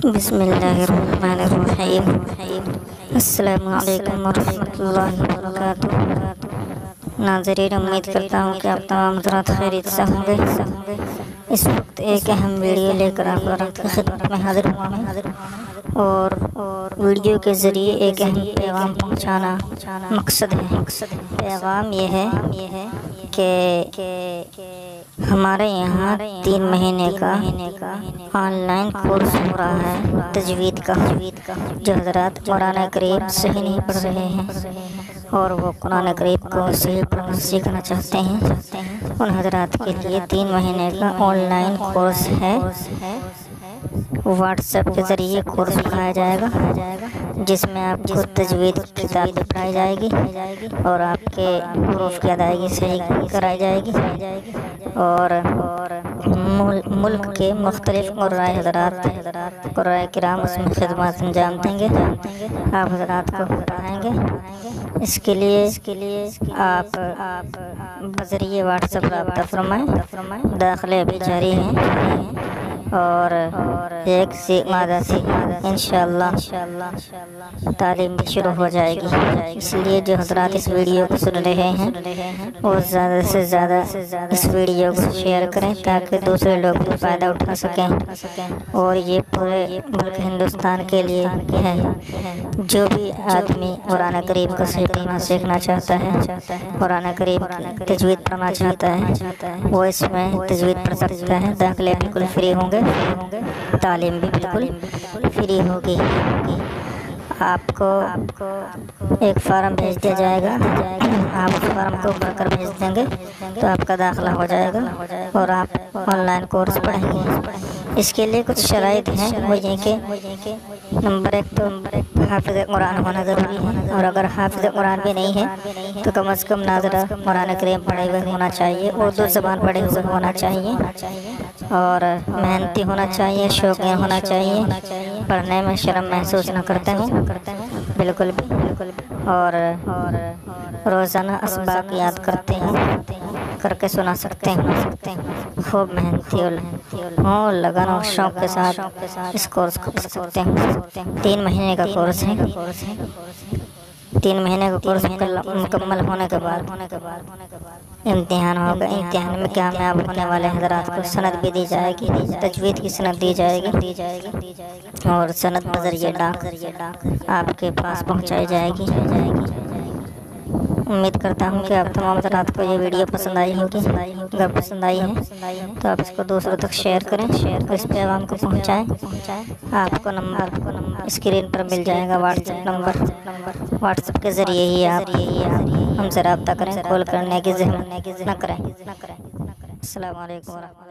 بسم اللہ الرحمن الرحیم۔ السلام علیکم ورحمۃ اللہ وبرکاتہ۔ ناظرین، امید کرتا ہوں کہ آپ تمام حضرات خیریت سے ہوں گے۔ اس وقت ایک اہم ویڈیو لے کر آپ کی خدمت میں حاضر ہوا ہوں اور ویڈیو کے ذریعے ایک اہم پیغام پہنچانا مقصد ہے۔ پیغام یہ ہے کہ ہمارے یہاں 3 مہینے کا آن لائن کورس ہو رہا ہے تجوید کا۔ جو حضرات قرآن کریم صحیح نہیں پڑھ رہے ہیں اور وہ قرآن کریم کو صحیح پڑھنا سیکھنا چاہتے ہیں، ان حضرات کے لیے 3 مہینے کا آن لائن کورس ہے۔ واٹس ایپ کے ذریعے کورس پڑھایا جائے گا، جس میں آپ کو تجوید کی کتاب پڑھائی جائے گی اور آپ کے حروف کی ادائیگی صحیح کرائی جائے گی، اور ملک کے مختلف قرائے حضرات قرائے کرام اس میں خدمات انجام دیں گے، آپ حضرات کو پڑھائیں گے۔ اس کے لیے آپ بذریعہ واٹس ایپ رابطہ فرمائیں۔ داخلے بھی جاری ہیں اور 1 مادہ سے انشاءاللہ تعلیم بھی شروع ہو جائے گی۔ اس لیے جو حضرات اس ویڈیو کو سن رہے ہیں وہ زیادہ سے زیادہ اس ویڈیو کو شیئر کریں تاکہ دوسرے لوگ بھی فائدہ اٹھا سکیں، اور یہ پورے ملک ہندوستان کے لیے ہے۔ جو بھی آدمی قرآن کریم کو صحیح پڑھنا سیکھنا چاہتا ہے، قرآن کریم تجوید پڑھنا چاہتا ہے، وہ اس میں تجوید پڑھ سکتا ہے۔ داخلے بالکل فری ہوں گے، تعلیم بھی بالکل فری ہوگی۔ آپ کو ایک فارم بھیج دیا جائے گا، آپ اس فارم کو بھر کر بھیج دیں گے تو آپ کا داخلہ ہو جائے گا اور آپ آن لائن کورس پڑھیں گے۔ اس کے لیے کچھ شرائط ہیں، وہ یہ کہ نمبر 1 تو حافظ قرآن ہونا ضروری ہے، اور اگر حافظ قرآن بھی نہیں ہے تو کم از کم ناظرہ قرآن کریم پڑھے ہوئے ہونا چاہیے، اردو زبان پڑھے ہوئے ہونا چاہیے، اور محنتی ہونا چاہیے، شوقین ہونا چاہیے، پڑھنے میں شرم محسوس نہ کرتے ہوں بالکل بھی، اور روزانہ اسباق یاد کرتے ہیں، کر کے سنا سکتے ہیں، خوب محنتی ہوں، لگن اور شوق کے ساتھ اس کورس کو پڑھ سکتے ہیں۔ 3 مہینے کا کورس ہے۔ 3 مہینے کا کورس مکمل ہونے کے بعد امتحان ہوگا۔ امتحان میں کامیاب ہونے والے حضرات کو سند بھی دی جائے گی، تجوید کی سند دی جائے گی، اور سند بذریعہ ڈاک آپ کے پاس پہنچائی جائے گی۔ امید کرتا ہوں کہ آپ تمام حضرات کو یہ ویڈیو پسند آئی ہوگی۔ اگر پسند آئی ہے تو آپ اس کو دوسروں تک شیئر کریں اور اس پیغام کو پہنچائیں۔ آپ کو نمبر اسکرین پر مل جائے گا، WhatsApp number, WhatsApp کے ذریعے ہی آپ ہم سے رابطہ کریں، کال کرنے کی زحمت نہ کریں۔ السلام علیکم ورحمۃ اللہ۔